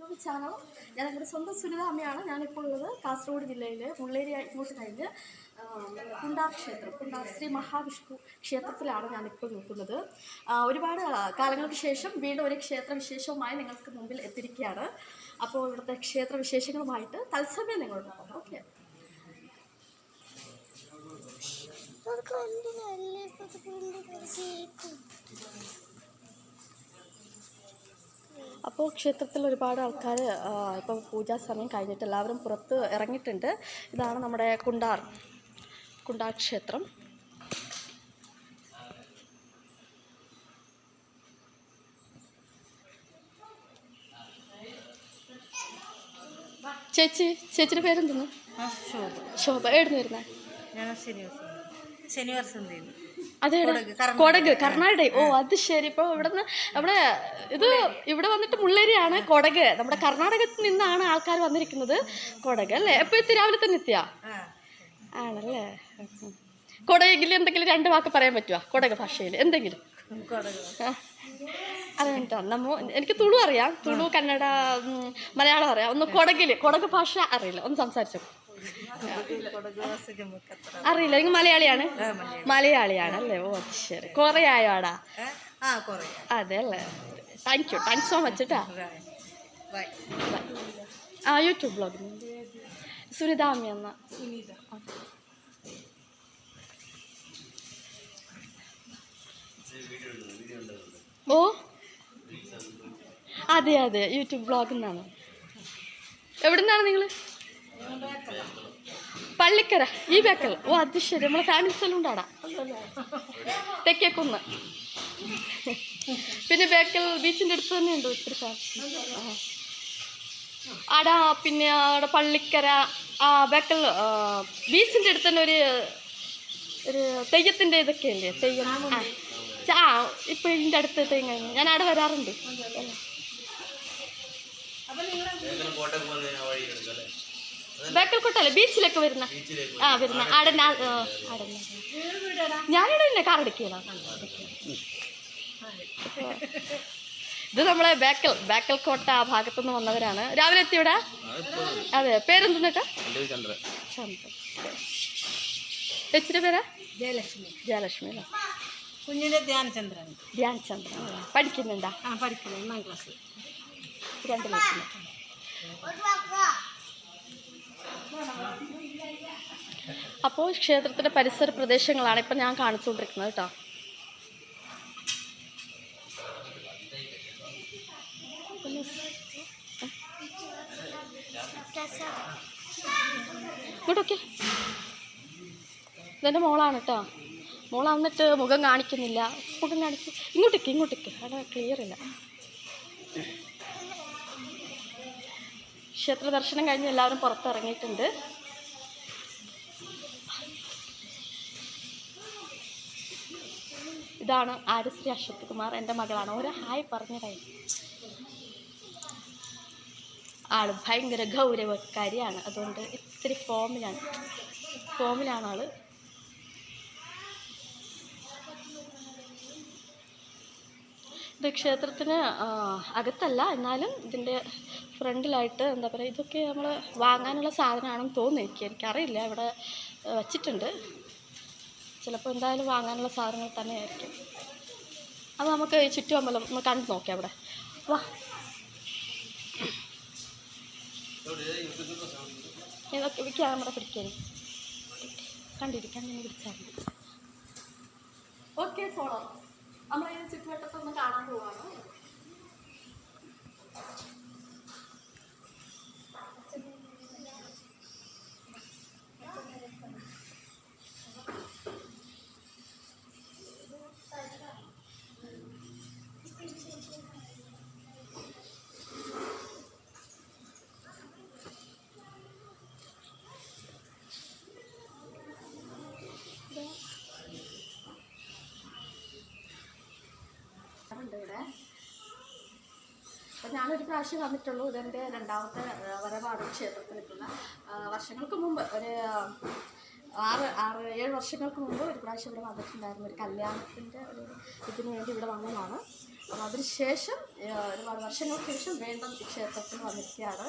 To channel. ഞാൻ എൻ്റെ സ്വന്തം സുനിത അമ്മയാണ്. ഞാനിപ്പോൾ ഉള്ളത് കാസർഗോഡ് ജില്ലയിലെ മുള്ളേരി ഇങ്ങോട്ട് കഴിഞ്ഞ് കുണ്ടാർ ക്ഷേത്രം, കുണ്ടാർ ശ്രീ മഹാവിഷ്ണു ക്ഷേത്രത്തിലാണ് ഞാനിപ്പോൾ നിൽക്കുന്നത്. ഒരുപാട് കാലങ്ങൾക്ക് ശേഷം വീണ്ടും ഒരു ക്ഷേത്ര വിശേഷവുമായി നിങ്ങൾക്ക് മുമ്പിൽ എത്തിയിരിക്കുകയാണ്. അപ്പോൾ ഇവിടുത്തെ ക്ഷേത്ര വിശേഷങ്ങളുമായിട്ട് തത്സമയം നിങ്ങളോട് പോകാം. ഓക്കെ. അപ്പോൾ ക്ഷേത്രത്തിൽ ഒരുപാട് ആൾക്കാർ ഇപ്പോൾ പൂജാ സമയം കഴിഞ്ഞിട്ട് എല്ലാവരും പുറത്ത് ഇറങ്ങിയിട്ടുണ്ട്. ഇതാണ് നമ്മുടെ കുണ്ടാർ ക്ഷേത്രം. ചേച്ചിയുടെ പേരെന്തെന്ന്? ശോഭ. എവിടുന്ന് വരുന്നേ? അതെ, കൊടക്, കർണാടക. ഓ, അത് ശരി. ഇപ്പോൾ ഇവിടെ വന്നിട്ട് മുള്ളേരിയാണ് കൊടക്. നമ്മുടെ കർണാടകത്തിൽ നിന്നാണ് ആൾക്കാർ വന്നിരിക്കുന്നത്. കൊടക് അല്ലേ? എപ്പോൾ എത്തി? രാവിലെ തന്നെ എത്തിയാ? ആണല്ലേ. കൊടകിൽ എന്തെങ്കിലും 2 വാക്ക് പറയാൻ പറ്റുമോ? കൊടക് ഭാഷയിൽ എന്തെങ്കിലും? അതെന്താ എനിക്ക് തുളു അറിയാം, തുളു, കന്നഡ, മലയാളം അറിയാം. ഒന്ന് കൊടക് ഭാഷ അറിയില്ല, ഒന്ന് സംസാരിച്ചോ. അറിയില്ല. നിങ്ങൾ മലയാളിയാണ് അല്ലേ? ഓ, അത് ശരി. കുറേ ആയോ ആടാ? അതെ അല്ലേ? താങ്ക്സ് സോ മച്ച് കേട്ടാ. യൂട്യൂബ് ബ്ലോഗ് സുനിത അമ്മ എന്ന. ഓ, അതെ, യൂട്യൂബ് ബ്ലോഗിൽ നിന്നാണ്. എവിടെ നിന്നാണ് നിങ്ങൾ? പള്ളിക്കര, ഈ ബേക്കൽ. ഓ, അത് ശരി. നമ്മളെ ഫാമിലി സ്ഥലം ഉണ്ടാടാ, തെക്കേക്കുന്ന്. പിന്നെ ബേക്കൽ ബീച്ചിൻ്റെ അടുത്ത് തന്നെ ഉണ്ട് ഒത്തിരി ഫാമിലി. ആടാ, പിന്നെ അവിടെ പള്ളിക്കര ബേക്കൽ ബീച്ചിൻ്റെ അടുത്ത് തന്നെ ഒരു തെയ്യത്തിൻ്റെ ഇതൊക്കെ അല്ലേ? തെയ്യം. ഇപ്പം ഇതിൻ്റെ അടുത്ത് തെയ്യം ഞാൻ അവിടെ വരാറുണ്ട്. ബേക്കൽ കോട്ടല്ലേ ബീച്ചിലേക്ക് വരുന്ന ആടെ ഞാനിവിടെ ഇല്ല, കാറടിക്കണം. ഇത് നമ്മളെ ബേക്കൽ കോട്ട ആ ഭാഗത്തുനിന്ന് വന്നവരാണ്. രാവിലെ എത്തി ഇവിടെ. അതെ, പേരെന്തെന്നിട്ടാ? ചന്ദ്രൻ. ചേച്ചിയുടെ പേരാ? ജയലക്ഷ്മി അല്ലേ? കുഞ്ഞിൻ്റെ ധ്യാൻചന്ദ്രൻ. പഠിക്കുന്നുണ്ടാ? പഠിക്കുന്നു, 1ാം ക്ലാസ്. 2 ലക്ഷം. അപ്പോൾ ക്ഷേത്രത്തിൻ്റെ പരിസര പ്രദേശങ്ങളാണ് ഇപ്പം ഞാൻ കാണിച്ചുകൊണ്ടിരിക്കുന്നത് കേട്ടോ. ഇങ്ങോട്ടൊക്കെ ഇതെൻ്റെ മോളാണ് കേട്ടോ. മോൾ വന്നിട്ട് മുഖം കാണിക്കുന്നില്ല. ഇങ്ങോട്ടേക്ക് അവിടെ ക്ലിയർ ഇല്ല. ക്ഷേത്ര ദർശനം കഴിഞ്ഞ് എല്ലാവരും പുറത്തിറങ്ങിയിട്ടുണ്ട്. ഇതാണ് ആര്യശ്രീ അശ്വത് കുമാർ, എൻ്റെ മകളാണ്. ഒരു ഹായ് പറഞ്ഞതായി. ആള് ഭയങ്കര ഗൗരവക്കാരിയാണ്, അതുകൊണ്ട് ഇത്തിരി ഫോമിലാണ് ആള്. ഇത് ക്ഷേത്രത്തിന് അകത്തല്ല, എന്നാലും ഇതിൻ്റെ ഫ്രണ്ടിലായിട്ട് എന്താ പറയുക, ഇതൊക്കെ നമ്മൾ വാങ്ങാനുള്ള സാധനമാണെന്ന് തോന്നുന്നു. എനിക്കറിയില്ല. ഇവിടെ വച്ചിട്ടുണ്ട്. ചിലപ്പോൾ എന്തായാലും വാങ്ങാനുള്ള സാധനങ്ങൾ തന്നെ ആയിരിക്കും. അത് നമുക്ക് ഈ ചുറ്റുമമ്പലം ഒന്ന് കണ്ടു നോക്കാം. അവിടെ വാ. ഇതൊക്കെ ക്യാമറ പിടിക്കാൻ കണ്ടിരിക്കാൻ ഞാൻ പിടിച്ചാൽ മതി. Okay, follow. നമ്മൾ ഈ ചുറ്റുവട്ടത്തൊന്ന് കാണാൻ പോവാണ്. ഇവിടെ അപ്പോൾ ഞാനൊരു പ്രാവശ്യം വന്നിട്ടുള്ളൂ. ഇതെൻ്റെ 2ാമത്തെ വരവാണ് ക്ഷേത്രത്തിലെത്തുന്ന. വർഷങ്ങൾക്ക് മുമ്പ് ഒരു 6-7 വർഷങ്ങൾക്ക് മുമ്പ് ഒരു പ്രാവശ്യം ഇവിടെ വന്നിട്ടുണ്ടായിരുന്നു. ഒരു കല്യാണത്തിൻ്റെ ഇതിന് വേണ്ടി ഇവിടെ വന്നതാണ്. അപ്പം അതിനുശേഷം ഒരുപാട് വർഷങ്ങൾക്ക് ശേഷം വീണ്ടും ഈ ക്ഷേത്രത്തിൽ വന്നിരിക്കുകയാണ്.